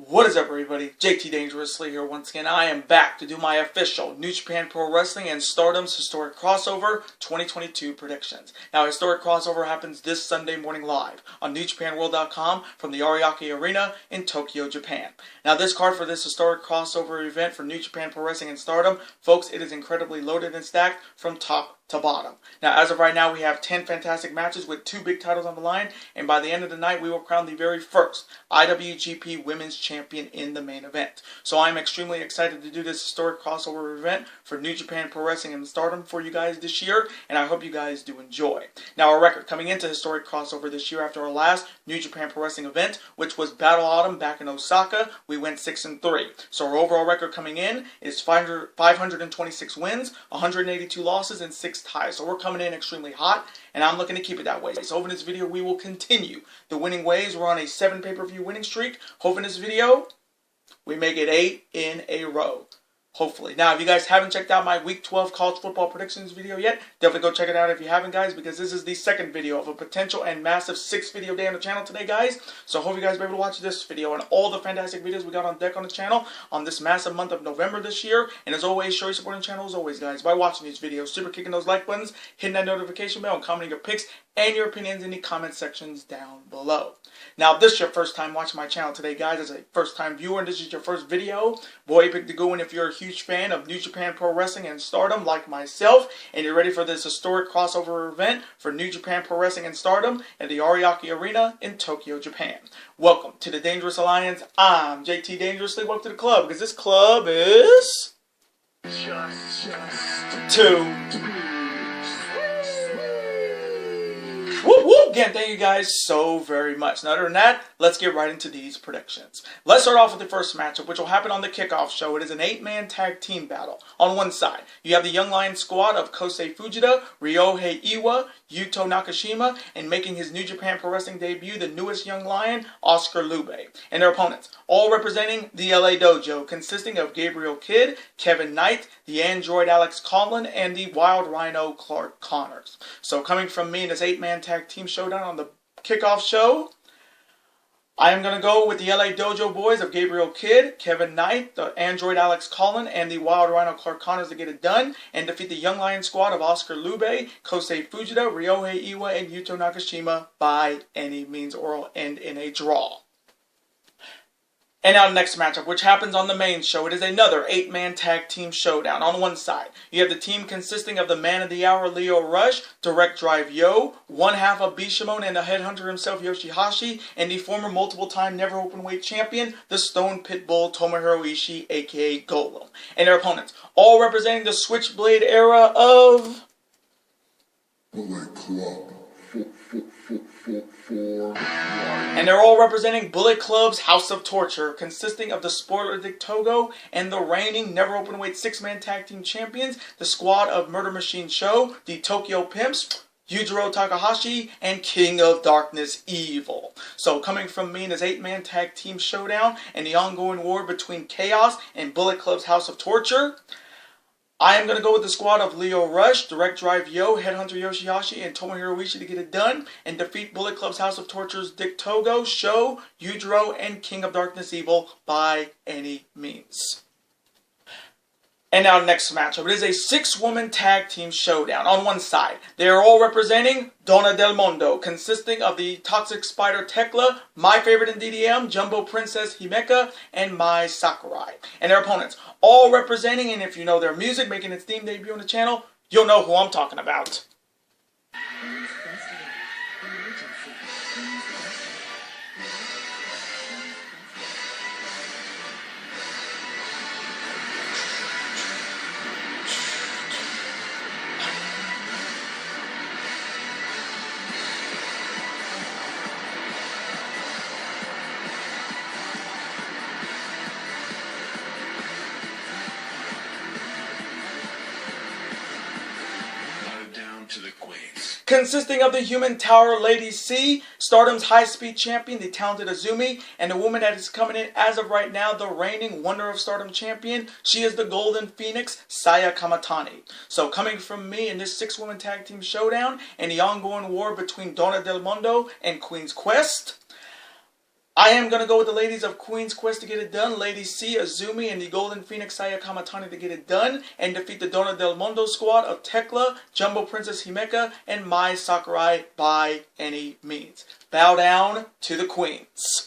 What is up, everybody? JT Dangerously here once again. I am back to do my official New Japan Pro Wrestling and Stardom's Historic Crossover 2022 predictions. Now, Historic Crossover happens this Sunday morning live on NewJapanWorld.com from the Ariake Arena in Tokyo, Japan. Now, this card for this Historic Crossover event for New Japan Pro Wrestling and Stardom, folks, it is incredibly loaded and stacked from top to bottom. Now, as of right now, we have 10 fantastic matches with 2 big titles on the line, and by the end of the night, we will crown the very first IWGP Women's Champion in the main event. So I'm extremely excited to do this historic crossover event for New Japan Pro Wrestling and Stardom for you guys this year, and I hope you guys do enjoy. Now, our record coming into historic crossover this year after our last New Japan Pro Wrestling event, which was Battle Autumn back in Osaka, we went 6-3. So our overall record coming in is 526 wins, 182 losses, and 6 ties. So we're coming in extremely hot, and I'm looking to keep it that way. So hoping this video we will continue the winning ways. We're on a 7 pay-per-view winning streak. Hoping this video we make it 8 in a row. Hopefully. Now, if you guys haven't checked out my Week 12 college football predictions video yet, definitely go check it out if you haven't, guys, because this is the second video of a potential and massive 6-video day on the channel today, guys. So I hope you guys will be able to watch this video and all the fantastic videos we got on deck on the channel on this massive month of November this year. And as always, show your support on the channel as always, guys, by watching these videos, super kicking those like buttons, hitting that notification bell, and commenting your picks and your opinions in the comment sections down below. Now, if this is your first time watching my channel today, guys, as a first-time viewer, and this is your first video, boy, you picked the good one if you're a huge fan of New Japan Pro Wrestling and Stardom like myself, and you're ready for this historic crossover event for New Japan Pro Wrestling and Stardom at the Ariake Arena in Tokyo, Japan. Welcome to the Dangerous Alliance. I'm JT Dangerously. Welcome to the club, because this club is just two. Whoop, whoop. Again, thank you guys so very much. Now, other than that, let's get right into these predictions. Let's start off with the first matchup, which will happen on the kickoff show. It is an 8-man tag team battle. On one side, you have the Young Lions squad of Kosei Fujita, Ryohei Iwa, Yuto Nakashima, and making his New Japan Pro Wrestling debut, the newest Young Lion, Oscar Lube. And their opponents, all representing the LA Dojo, consisting of Gabriel Kidd, Kevin Knight, the Android Alex Conlon, and the Wild Rhino Clark Connors. So coming from me in this 8-man tag team showdown on the kickoff show, I am going to go with the LA Dojo boys of Gabriel Kidd, Kevin Knight, the Android Alex Conlon, and the Wild Rhino Clark Connors to get it done and defeat the Young Lion squad of Oscar Lube, Kosei Fujita, Ryohei Iwa, and Yuto Nakashima by any means, or will end in a draw. And now the next matchup, which happens on the main show. It is another 8-man tag team showdown. On one side, you have the team consisting of the man of the hour, Lio Rush, Direct Drive Yo, one half of Bishamon and the headhunter himself, Yoshihashi, and the former multiple-time never openweight champion, the Stone Pitbull, Tomohiro Ishii, aka Golem. And their opponents, all representing the Switchblade era of Bullet Club. And they're all representing Bullet Club's House of Torture, consisting of the Spoiler Dick Togo and the reigning never openweight 6-man tag team champions, the squad of Murder Machine Show, the Tokyo Pimps, Yujiro Takahashi, and King of Darkness Evil. So coming from me in this 8-man tag team showdown and the ongoing war between Chaos and Bullet Club's House of Torture, I am going to go with the squad of Lio Rush, Direct Drive Yo, Headhunter Yoshihashi, and Tomohiro Ishii to get it done and defeat Bullet Club's House of Torture's Dick Togo, Sho, Yujiro, and King of Darkness Evil by any means. And now next matchup. It is a 6-woman tag team showdown. On one side, they are all representing Donna Del Mondo, consisting of the Toxic Spider Tekla, my favorite in DDM, Jumbo Princess Himeka, and Mai Sakurai. And their opponents, all representing, and if you know their music, making its theme debut on the channel, you'll know who I'm talking about. Consisting of the Human Tower Lady C, Stardom's high-speed champion, the talented Azumi, and the woman that is coming in as of right now, the reigning Wonder of Stardom champion. She is the Golden Phoenix, Saya Kamatani. So coming from me in this 6-woman tag team showdown and the ongoing war between Donna Del Mondo and Queen's Quest, I am going to go with the ladies of Queen's Quest to get it done. Lady C, Azumi, and the Golden Phoenix Saya Kamatani to get it done and defeat the Dona del Mundo squad of Tekla, Jumbo Princess Himeka, and Mai Sakurai by any means. Bow down to the queens.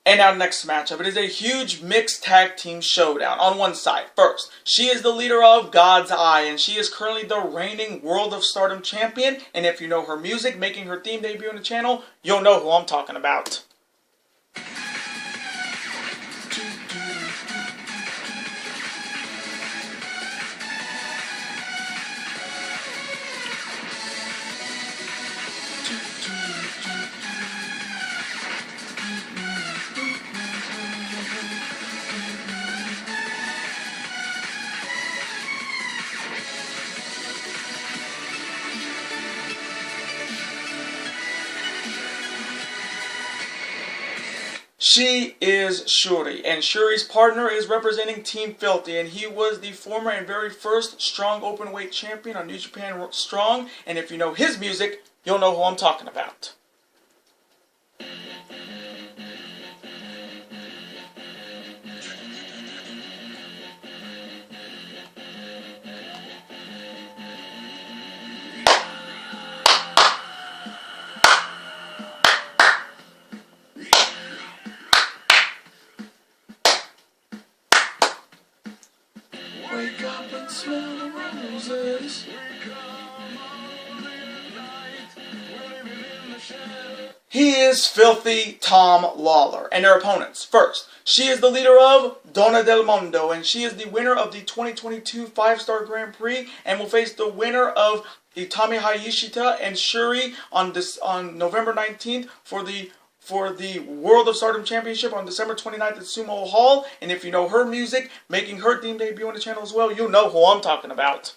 And our next matchup, it is a huge mixed tag team showdown. On one side, first, she is the leader of God's Eye, and she is currently the reigning World of Stardom champion. And if you know her music, making her theme debut on the channel, you'll know who I'm talking about. She is Shuri, and Shuri's partner is representing Team Filthy, and he was the former and very first strong openweight champion on New Japan Strong, and if you know his music, you'll know who I'm talking about. Wake up and smell the roses. He is Filthy Tom Lawler, and their opponents. First, she is the leader of Dona del Mundo, and she is the winner of the 2022 5-Star Grand Prix, and will face the winner of Itami Hayashita and Shuri on November 19th for the World of Stardom Championship on December 29th at Sumo Hall. And if you know her music, making her theme debut on the channel as well, you'll know who I'm talking about.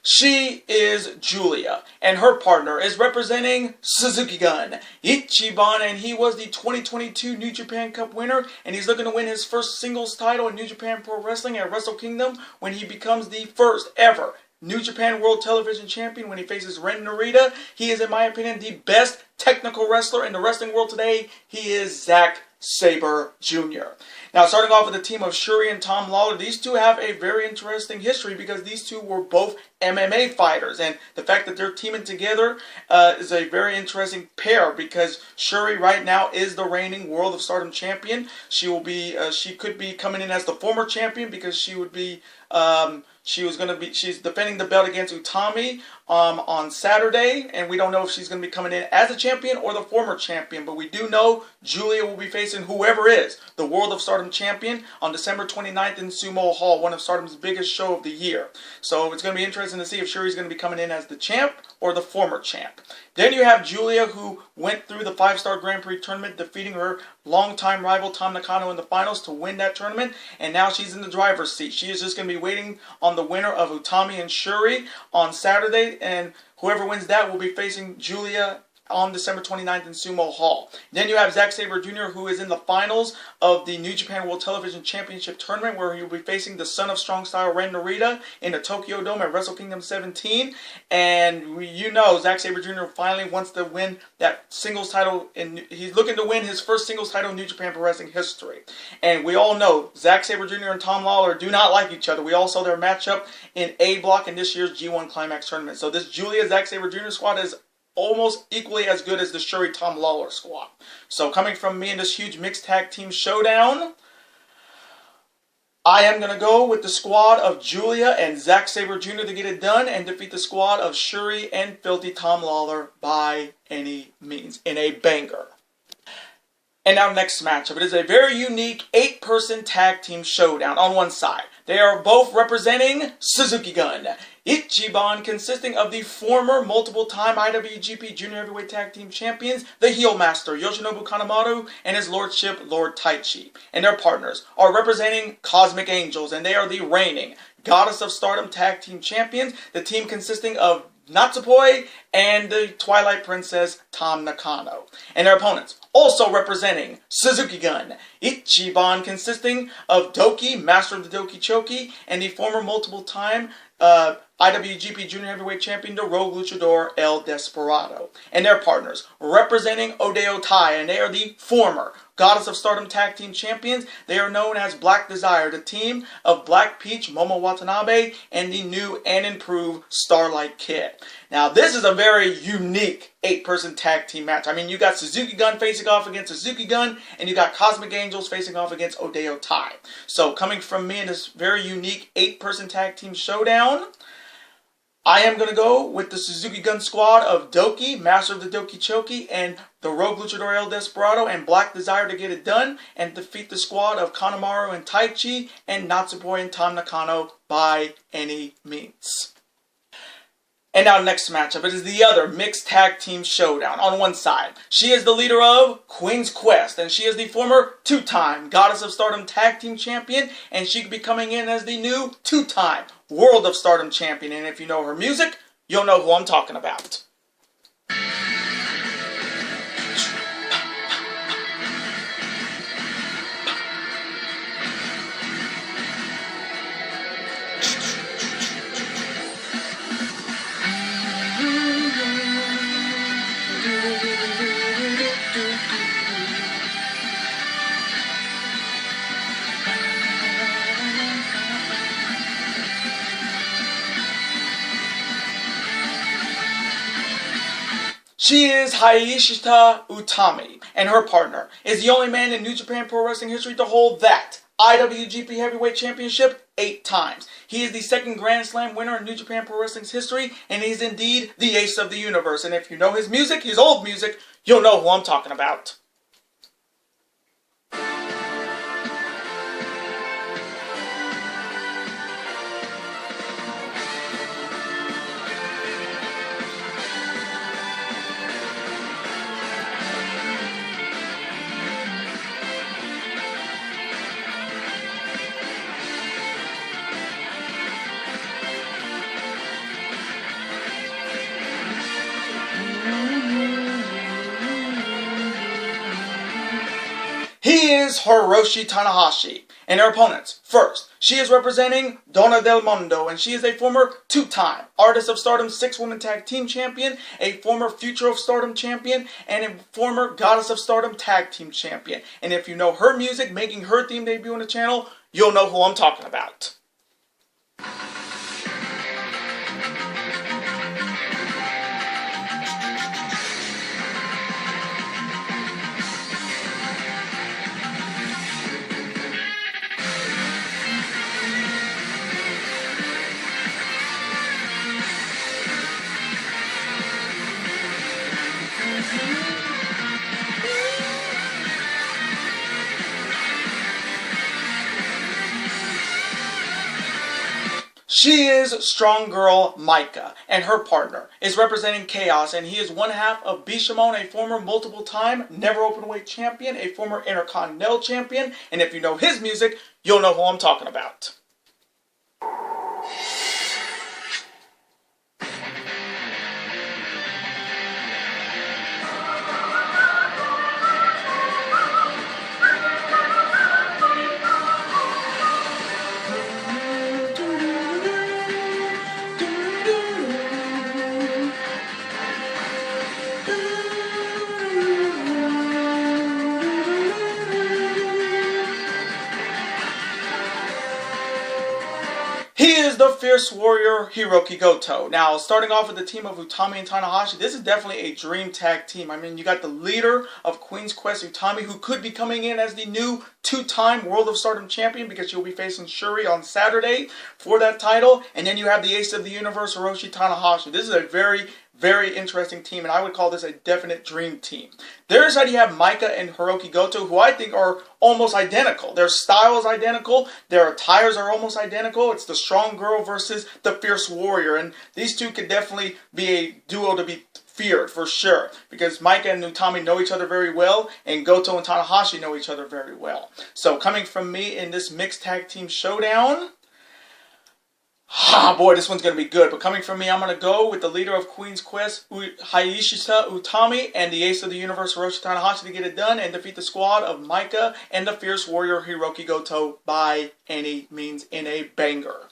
She is Julia, and her partner is representing Suzuki Gun, Ichiban, and he was the 2022 New Japan Cup winner, and he's looking to win his first singles title in New Japan Pro Wrestling at Wrestle Kingdom when he becomes the first ever New Japan World Television Champion when he faces Ren Narita. He is, in my opinion, the best technical wrestler in the wrestling world today. He is Zack Sabre Jr. Now, starting off with the team of Shuri and Tom Lawler, these two have a very interesting history because these two were both MMA fighters, and the fact that they're teaming together is a very interesting pair because Shuri right now is the reigning World of Stardom champion. She will be, she could be coming in as the former champion because she would be, she's defending the belt against Utami on Saturday, and we don't know if she's going to be coming in as a champion or the former champion, but we do know Julia will be facing whoever is the World of Stardom champion on December 29th in Sumo Hall, one of Stardom's biggest show of the year. So it's going to be interesting to see if Shuri's going to be coming in as the champ or the former champ. Then you have Julia, who went through the 5-Star Grand Prix tournament, defeating her longtime rival Tam Nakano in the finals to win that tournament, and now she's in the driver's seat. She is just going to be waiting on the winner of Utami and Shuri on Saturday, and whoever wins that will be facing Julia on December 29th in Sumo Hall. Then you have Zack Sabre Jr., who is in the finals of the New Japan World Television Championship Tournament, where he will be facing the son of Strong Style, Ren Narita, in the Tokyo Dome at Wrestle Kingdom 17. And you know Zack Sabre Jr. finally wants to win that singles title, and he's looking to win his first singles title in New Japan Pro Wrestling history. And we all know Zack Sabre Jr. and Tom Lawler do not like each other. We all saw their matchup in A Block in this year's G1 Climax Tournament. So this Julia Zack Sabre Jr. squad is almost equally as good as the Shuri Tom Lawler squad. So coming from me in this huge mixed tag team showdown, I am going to go with the squad of Julia and Zack Sabre Jr. to get it done and defeat the squad of Shuri and Filthy Tom Lawler by any means in a banger. And our next matchup, it is a very unique 8-person tag team showdown. On one side, they are both representing Suzuki Gun, Ichiban, consisting of the former multiple-time IWGP Junior Heavyweight Tag Team Champions, the Heel Master Yoshinobu Kanemaru, and his Lordship Lord Taichi. And their partners are representing Cosmic Angels, and they are the reigning Goddess of Stardom Tag Team Champions, the team consisting of Natsupoi and the Twilight Princess Tam Nakano. And their opponents, also representing Suzuki Gun, Ichiban, consisting of Doki, Master of the Doki Choki, and the former multiple-time IWGP Junior Heavyweight Champion, the Rogue Luchador El Desperado. And their partners, representing Odayo Tai, and they are the former Goddess of Stardom Tag Team Champions. They are known as Black Desire, the team of Black Peach, Momo Watanabe, and the new and improved Starlight Kid. Now, this is a very unique 8-person tag team match. I mean, you got Suzuki Gun facing off against Suzuki Gun, and you got Cosmic Angels facing off against Odayo Tai. So, coming from me in this very unique 8-person tag team showdown, I am going to go with the Suzuki Gun squad of Doki, Master of the Doki Choki, and the Rogue Luchador El Desperado, and Black Desire to get it done, and defeat the squad of Kanemaru and Taichi, and Natsupoi and Tam Nakano by any means. And now next matchup, it is the other mixed tag team showdown. On one side, she is the leader of Queen's Quest, and she is the former 2-time Goddess of Stardom Tag Team Champion, and she could be coming in as the new 2-time World of Stardom Champion. And if you know her music, you'll know who I'm talking about. She is Hayashita Utami, and her partner is the only man in New Japan Pro Wrestling history to hold that IWGP Heavyweight Championship 8 times. He is the second Grand Slam winner in New Japan Pro Wrestling's history, and he is indeed the ace of the universe. And if you know his music, his old music, you'll know who I'm talking about. He is Hiroshi Tanahashi, and her opponents. First, she is representing Donna Del Mondo, and she is a former 2-time Artist of Stardom 6-Woman Tag Team Champion, a former Future of Stardom Champion, and a former Goddess of Stardom Tag Team Champion. And if you know her music, making her theme debut on the channel, you'll know who I'm talking about. She is Strong Girl Maika, and her partner is representing Chaos, and he is one half of Bishamon, a former multiple-time Never Openweight Champion, a former Intercontinental Champion, and if you know his music, you'll know who I'm talking about. He is the Fierce Warrior Hiroki Goto. Now, starting off with the team of Utami and Tanahashi, this is definitely a dream tag team. I mean, you got the leader of Queen's Quest, Utami, who could be coming in as the new 2-time World of Stardom champion because she'll be facing Shuri on Saturday for that title. And then you have the Ace of the Universe, Hiroshi Tanahashi. This is a very very interesting team, and I would call this a definite dream team. Their side, you have Maika and Hiroki Goto, who I think are almost identical. Their style is identical. Their attires are almost identical. It's the strong girl versus the fierce warrior, and these two could definitely be a duo to be feared for sure, because Maika and Utami know each other very well, and Goto and Tanahashi know each other very well. So coming from me in this mixed tag team showdown, boy, this one's going to be good. But coming from me, I'm going to go with the leader of Queen's Quest, Hayashishita Utami, and the ace of the universe, Hiroshi Tanahashi, to get it done and defeat the squad of Maika and the fierce warrior Hiroki Goto by any means in a banger.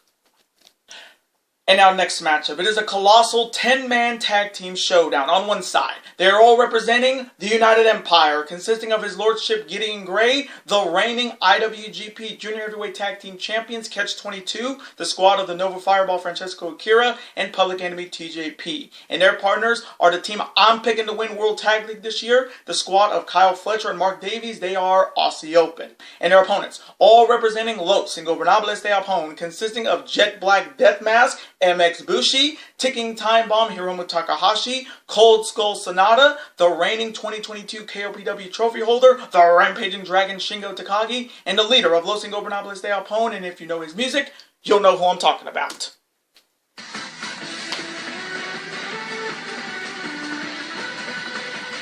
And now next matchup. It is a colossal 10-man tag team showdown. On one side, they are all representing the United Empire, consisting of His Lordship Gideon Gray, the reigning IWGP Junior Heavyweight Tag Team Champions, Catch-22, the squad of the Nova Fireball Francesco Akira, and Public Enemy TJP. And their partners are the team I'm picking to win World Tag League this year, the squad of Kyle Fletcher and Mark Davies. They are Aussie Open. And their opponents, all representing Los Ingobernables de Japón, consisting of Jet Black Deathmask, MX Bushi, Ticking Time Bomb Hiromu Takahashi, Cold Skull Sonata, the reigning 2022 KOPW trophy holder, the Rampaging Dragon Shingo Takagi, and the leader of Los Ingobernables de Japón. And if you know his music, you'll know who I'm talking about.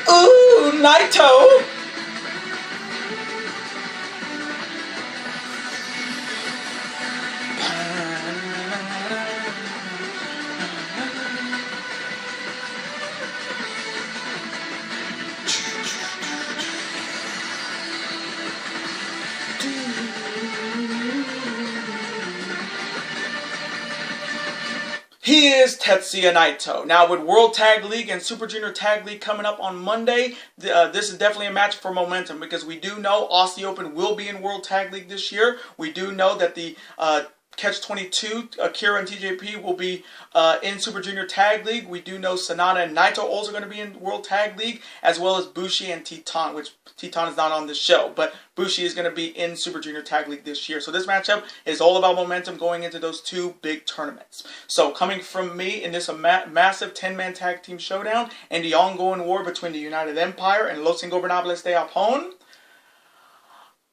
Ooh, Naito! He is Tetsuya Naito. Now, with World Tag League and Super Junior Tag League coming up on Monday, this is definitely a match for momentum, because we do know Aussie Open will be in World Tag League this year. We do know that the Catch-22, Akira and TJP will be in Super Junior Tag League. We do know Sonata and Naito also going to be in World Tag League, as well as Bushi and Titan, which Titan is not on this show, but Bushi is going to be in Super Junior Tag League this year. So this matchup is all about momentum going into those two big tournaments. So coming from me in this massive 10-man tag team showdown and the ongoing war between the United Empire and Los Ingobernables de Japón,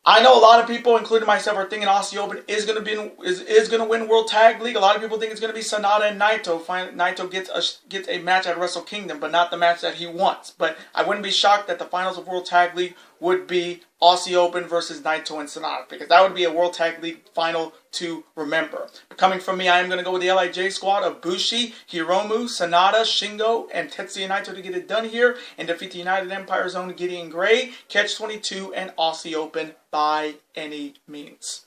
I know a lot of people, including myself, are thinking Aussie Open is going to win World Tag League. A lot of people think it's going to be Sonata and Naito. Naito gets a match at Wrestle Kingdom, but not the match that he wants. But I wouldn't be shocked that the finals of World Tag League would be Aussie Open versus Naito and Sonata, because that would be a World Tag League final to remember. But coming from me, I am going to go with the LIJ squad of Bushi, Hiromu, Sonata, Shingo, and Tetsuya Naito to get it done here and defeat the United Empire's own Gideon Gray, Catch-22, and Aussie Open by any means.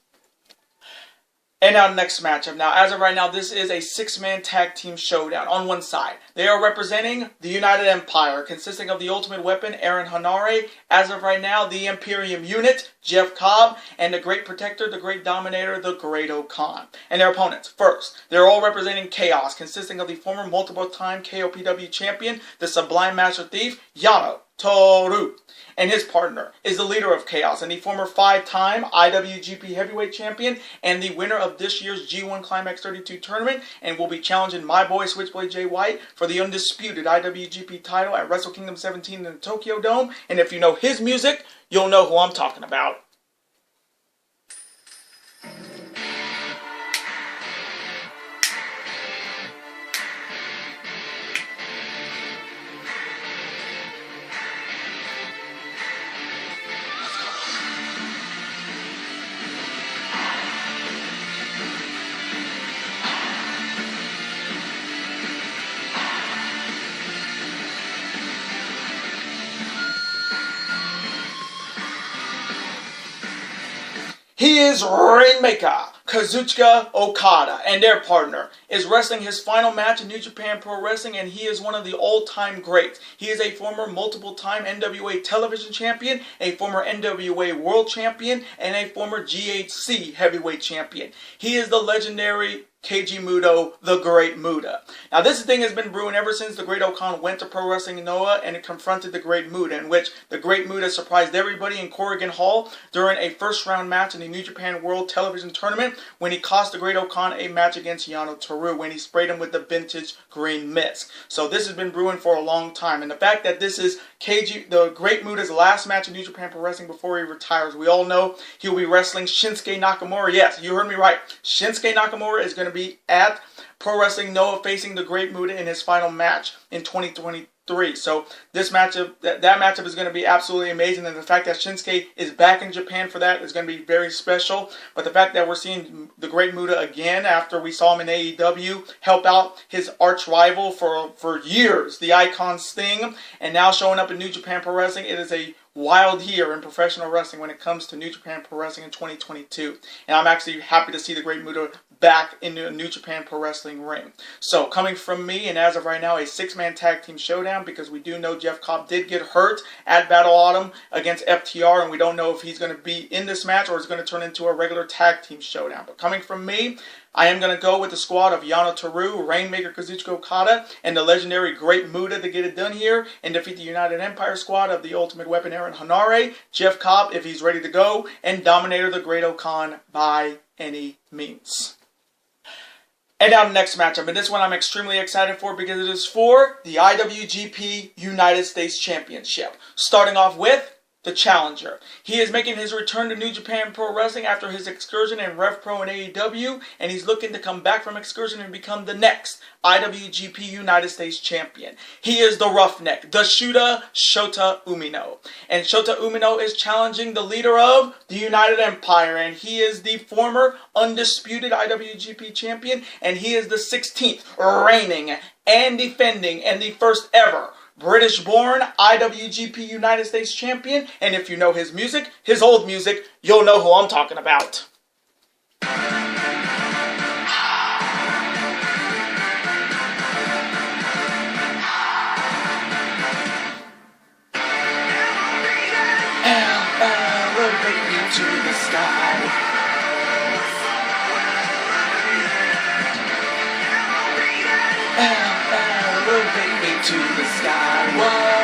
And now next matchup. Now, as of right now, this is a 6-man tag team showdown. On one side, they are representing the United Empire, consisting of the Ultimate Weapon, Aaron Hanare. As of right now, the Imperium Unit, Jeff Cobb, and the Great Protector, the Great Dominator, the Great Khan. And their opponents. First, they're all representing Chaos, consisting of the former multiple-time KOPW champion, the Sublime Master Thief, Yano Toru. And his partner is the leader of Chaos and the former 5-time IWGP Heavyweight Champion and the winner of this year's G1 Climax 32 tournament, and will be challenging my boy Switchblade Jay White for the undisputed IWGP title at Wrestle Kingdom 17 in the Tokyo Dome. And if you know his music, you'll know who I'm talking about. He is Rainmaker Kazuchika Okada, and their partner is wrestling his final match in New Japan Pro Wrestling, and he is one of the all-time greats. He is a former multiple-time NWA Television Champion, a former NWA World Champion, and a former GHC Heavyweight Champion. He is the legendary Keiji Muto, the Great Muta. Now, this thing has been brewing ever since the Great Okan went to Pro Wrestling Noah and it confronted the Great Muta, in which the Great Muta surprised everybody in Corrigan Hall during a first-round match in the New Japan World Television Tournament when he cost the Great Okan a match against Yano Toru when he sprayed him with the vintage green mist. So this has been brewing for a long time, and the fact that this is Keiji, the Great Muta's last match in New Japan Pro Wrestling before he retires. We all know he'll be wrestling Shinsuke Nakamura. Yes, you heard me right. Shinsuke Nakamura is going to be at Pro Wrestling Noah facing the Great Muta in his final match in 2023. So this matchup, that matchup is going to be absolutely amazing, and the fact that Shinsuke is back in Japan for that is going to be very special. But the fact that we're seeing the Great Muta again after we saw him in AEW help out his arch rival for years, the Icon Sting, and now showing up in New Japan Pro Wrestling, it is a wild year in professional wrestling when it comes to New Japan Pro Wrestling in 2022. And I'm actually happy to see the Great Muta back in the New Japan Pro Wrestling ring. So, coming from me, and as of right now, a 6-man tag team showdown, because we do know Jeff Cobb did get hurt at Battle Autumn against FTR, and we don't know if he's going to be in this match or it's going to turn into a regular tag team showdown. But coming from me, I am going to go with the squad of Yano Toru, Rainmaker Kazuchika Okada, and the legendary Great Muta to get it done here and defeat the United Empire squad of the Ultimate Weapon Aaron Hanare, Jeff Cobb if he's ready to go, and Dominator the Great Okan by any means. And now the next matchup, and this one I'm extremely excited for because it is for the IWGP United States Championship. Starting off with the challenger. He is making his return to New Japan Pro Wrestling after his excursion in Rev Pro and AEW, and he's looking to come back from excursion and become the next IWGP United States Champion. He is the Roughneck, the Shota Umino. And Shota Umino is challenging the leader of the United Empire, and he is the former undisputed IWGP Champion, and he is the 16th reigning and defending and the first ever British-born IWGP United States Champion, and if you know his music, his old music, you'll know who I'm talking about. Elevate me to the sky. Elevate me to the sky. Whoa.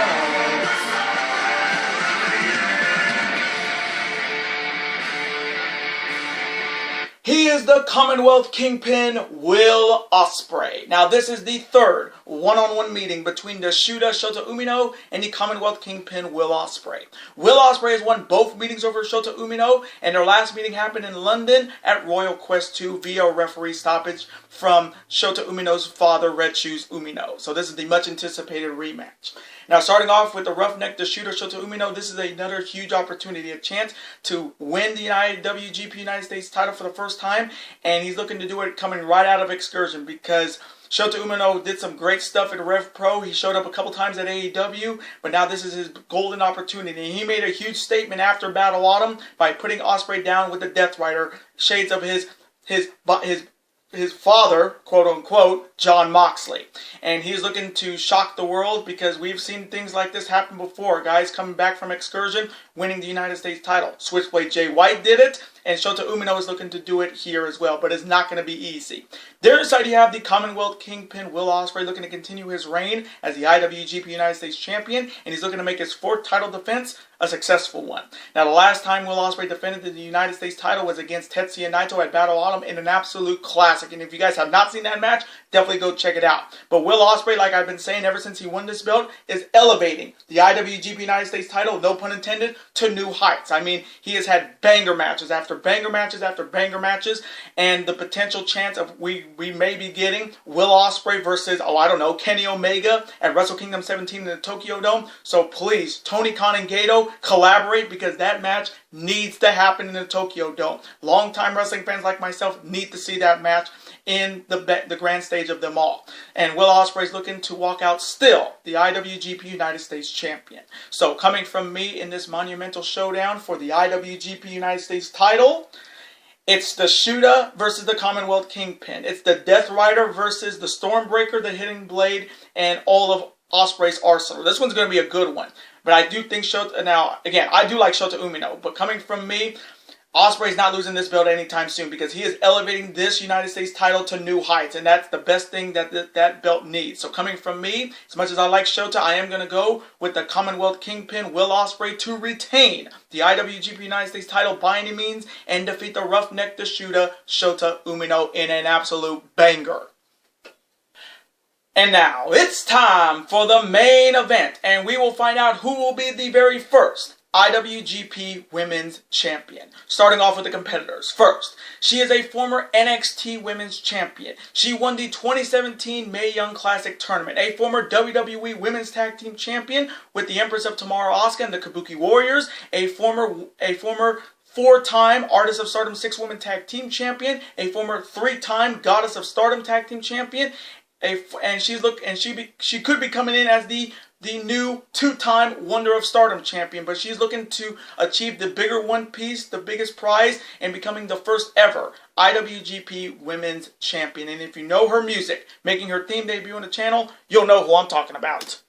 He is the Commonwealth Kingpin, Will Ospreay. Now, this is the third one-on-one meeting between the Shota Umino and the Commonwealth Kingpin, Will Ospreay. Will Ospreay has won both meetings over Shota Umino, and their last meeting happened in London at Royal Quest 2 via referee stoppage from Shota Umino's father, Red Shoes Umino. So this is the much-anticipated rematch. Now, starting off with the Roughneck, the Shooter, Shota Umino, this is another huge opportunity, a chance to win the IWGP United States title for the first time, and he's looking to do it coming right out of excursion because Shota Umino did some great stuff at Rev Pro. He showed up a couple times at AEW, but now this is his golden opportunity. He made a huge statement after Battle Autumn by putting Ospreay down with the Death Rider, shades of his father, quote-unquote, John Moxley. And he's looking to shock the world because we've seen things like this happen before. Guys coming back from excursion, winning the United States title. Switchblade Jay White did it, and Shota Umino is looking to do it here as well, but it's not going to be easy. Their side, you have the Commonwealth Kingpin, Will Ospreay, looking to continue his reign as the IWGP United States Champion, and he's looking to make his fourth title defense a successful one. Now, the last time Will Ospreay defended the United States title was against Tetsuya Naito at Battle Autumn in an absolute classic, and if you guys have not seen that match, definitely go check it out. But Will Ospreay, like I've been saying ever since he won this belt, is elevating the IWGP United States title, no pun intended, to new heights. I mean, he has had banger matches after banger matches after banger matches, and the potential chance of we may be getting Will Ospreay versus, I don't know, Kenny Omega at Wrestle Kingdom 17 in the Tokyo Dome. So please, Tony Khan and Gato, collaborate because that match needs to happen in the Tokyo Dome. Longtime wrestling fans like myself need to see that match in the grand stage of them all. And Will Ospreay is looking to walk out still the IWGP United States Champion. So coming from me in this monumental showdown for the IWGP United States title, it's the Shota versus the Commonwealth Kingpin. It's the Death Rider versus the Stormbreaker, the Hidden Blade, and all of Ospreay's arsenal. This one's going to be a good one. But I do think Shota, now, again, I do like Shota Umino, but coming from me, Ospreay's not losing this belt anytime soon because he is elevating this United States title to new heights, and that's the best thing that that belt needs. So coming from me, as much as I like Shota, I am going to go with the Commonwealth Kingpin, Will Ospreay, to retain the IWGP United States title by any means and defeat the roughneck Shota Umino in an absolute banger. And now, it's time for the main event, and we will find out who will be the very first IWGP Women's Champion. Starting off with the competitors. First, she is a former NXT Women's Champion. She won the 2017 Mae Young Classic Tournament. A former WWE Women's Tag Team Champion with the Empress of Tomorrow Asuka and the Kabuki Warriors. A former four-time Artist of Stardom 6-Woman Tag Team Champion. A former 3-time Goddess of Stardom Tag Team Champion. She could be coming in as the new 2-time Wonder of Stardom champion, but she's looking to achieve the bigger one piece, the biggest prize, and becoming the first ever IWGP Women's Champion. And if you know her music, making her theme debut on the channel, you'll know who I'm talking about.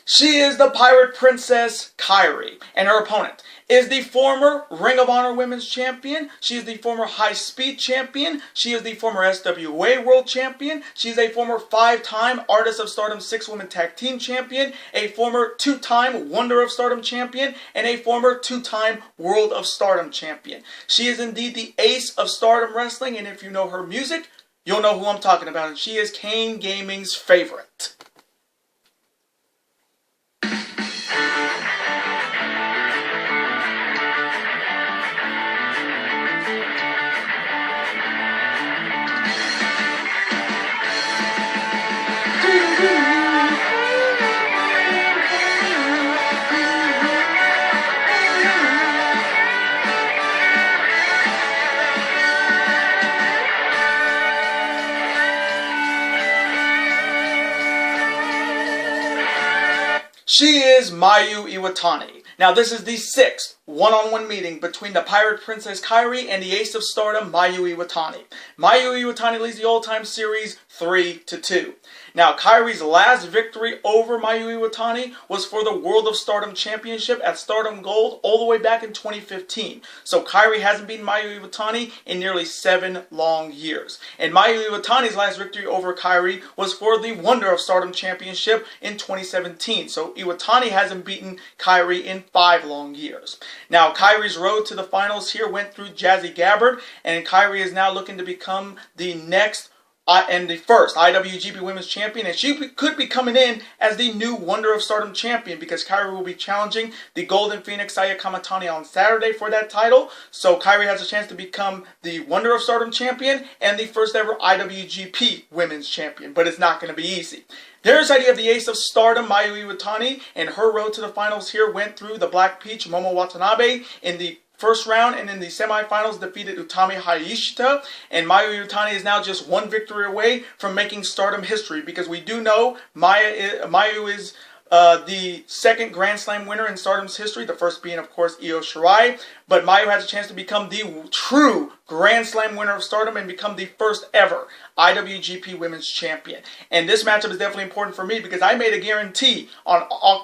She is the Pirate Princess Kairi, and her opponent is the former Ring of Honor Women's Champion. She is the former High Speed Champion. She is the former SWA World Champion. She is a former 5-time Artist of Stardom 6-Woman Tag Team Champion, a former 2-time Wonder of Stardom Champion, and a former 2-time World of Stardom Champion. She is indeed the ace of Stardom Wrestling, and if you know her music, you'll know who I'm talking about, and she is Kane Gaming's favorite. She is Mayu Iwantani. Now this is the 6th one-on-one meeting between the Pirate Princess Kairi and the Ace of Stardom, Mayu Iwantani. Mayu Iwantani leads the all-time series 3-2. Now, Kairi's last victory over Mayu Iwantani was for the World of Stardom Championship at Stardom Gold all the way back in 2015. So Kairi hasn't beaten Mayu Iwantani in nearly 7 long years. And Mayu Iwatani's last victory over Kairi was for the Wonder of Stardom Championship in 2017. So Iwantani hasn't beaten Kairi in 5 long years. Now, Kairi's road to the finals here went through Jazzy Gabbard, and Kairi is now looking to become the next and the first IWGP Women's Champion, and she could be coming in as the new Wonder of Stardom Champion because Kairi will be challenging the Golden Phoenix Saya Kamatani on Saturday for that title. So Kairi has a chance to become the Wonder of Stardom Champion and the first ever IWGP Women's Champion, but it's not going to be easy. There's the idea of the Ace of Stardom, Mayu Iwantani, and her road to the finals here went through the Black Peach, Momo Watanabe, in the first round, and in the semifinals defeated Utami Hayashita, and Mayu Iwantani is now just 1 victory away from making Stardom history, because we do know Mayu is the 2nd Grand Slam winner in Stardom's history, the first being, of course, Io Shirai, but Mayu has a chance to become the true Grand Slam winner of Stardom and become the first ever IWGP Women's Champion. And this matchup is definitely important for me because I made a guarantee on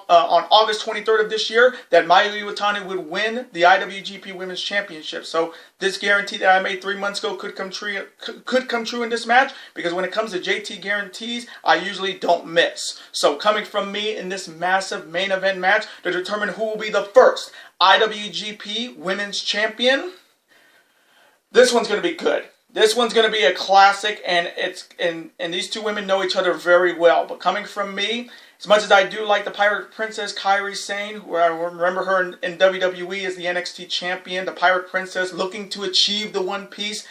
August 23rd of this year that Mayu Iwantani would win the IWGP Women's Championship. So this guarantee that I made 3 months ago could come true in this match, because when it comes to JT guarantees, I usually don't miss. So coming from me in this massive main event match to determine who will be the first IWGP Women's Champion, this one's going to be good. This one's going to be a classic, and these two women know each other very well. But coming from me, as much as I do like the Pirate Princess Kairi Sane, where I remember her in WWE as the NXT Champion, the Pirate Princess looking to achieve the One Piece,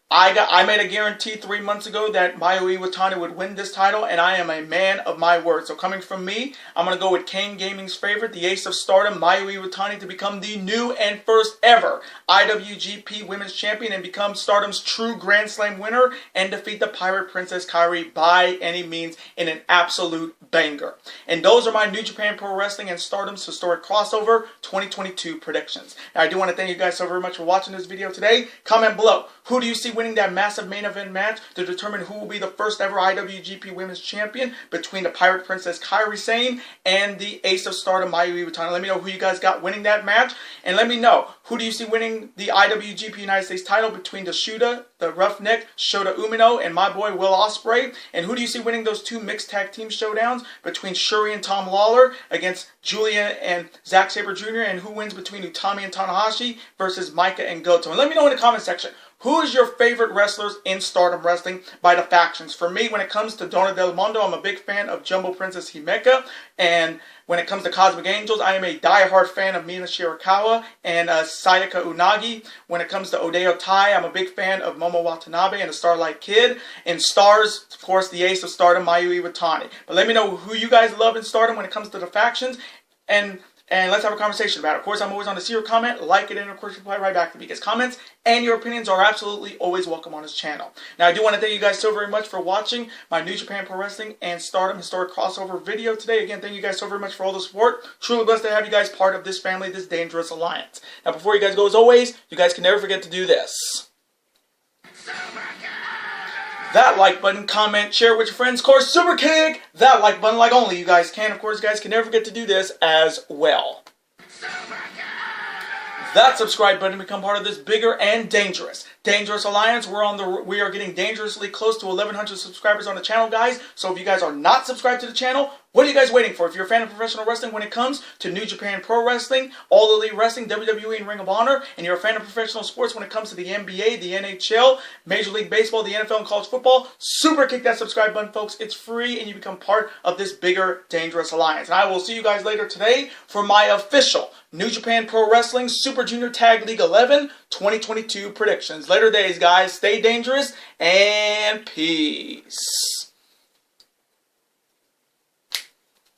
I made a guarantee 3 months ago that MAYU-Iwantani would win this title, and I am a man of my word. So coming from me, I'm going to go with Kane Gaming's favorite, the ace of Stardom, MAYU-Iwantani, to become the new and first ever IWGP Women's Champion and become Stardom's true Grand Slam winner and defeat the Pirate Princess Kairi by any means in an absolute banger. And those are my New Japan Pro Wrestling and Stardom's historic crossover 2022 predictions. Now, I do want to thank you guys so very much for watching this video today. Comment below. Who do you see winning that massive main event match to determine who will be the first ever IWGP Women's Champion between the Pirate Princess Kairi Sane and the Ace of Stardom MAYU-Iwantani? Let me know who you guys got winning that match, and let me know who do you see winning the IWGP United States title between the Shota, the Roughneck, Shota Umino, and my boy Will Ospreay, and who do you see winning those two mixed tag team showdowns between Shuri and Tom Lawler against Julia and Zack Sabre Jr., and who wins between Utami and Tanahashi versus Micah and Goto? And let me know in the comment section, who is your favorite wrestlers in Stardom Wrestling by the factions? For me, when it comes to Donna Del Mondo, I'm a big fan of Jumbo Princess Himeka. And when it comes to Cosmic Angels, I am a diehard fan of Mina Shirakawa and Sayaka Unagi. When it comes to Odeyo Tai, I'm a big fan of Momo Watanabe and the Starlight Kid. In Stars, of course, the ace of Stardom, MAYU-Iwantani. But let me know who you guys love in Stardom when it comes to the factions. And let's have a conversation about it. Of course, I'm always on to see your comment, like it, and of course, reply right back to me. Because comments and your opinions are absolutely always welcome on this channel. Now, I do want to thank you guys so very much for watching my New Japan Pro Wrestling and Stardom historic crossover video today. Again, thank you guys so very much for all the support. Truly blessed to have you guys part of this family, this dangerous alliance. Now, before you guys go, as always, you guys can never forget to do this. That like button, comment, share with your friends. Of course, super kick that like button like only you guys can. Of course, you guys can never forget to do this as well. That subscribe button to become part of this bigger and dangerous alliance. We are getting dangerously close to 1,100 subscribers on the channel, guys. So if you guys are not subscribed to the channel, what are you guys waiting for? If you're a fan of professional wrestling when it comes to New Japan Pro Wrestling, All Elite Wrestling, WWE, and Ring of Honor, and you're a fan of professional sports when it comes to the NBA, the NHL, Major League Baseball, the NFL, and college football, super kick that subscribe button, folks. It's free, and you become part of this bigger, dangerous alliance. And I will see you guys later today for my official New Japan Pro Wrestling Super Junior Tag League 11 2022 predictions. Later days, guys. Stay dangerous, and peace.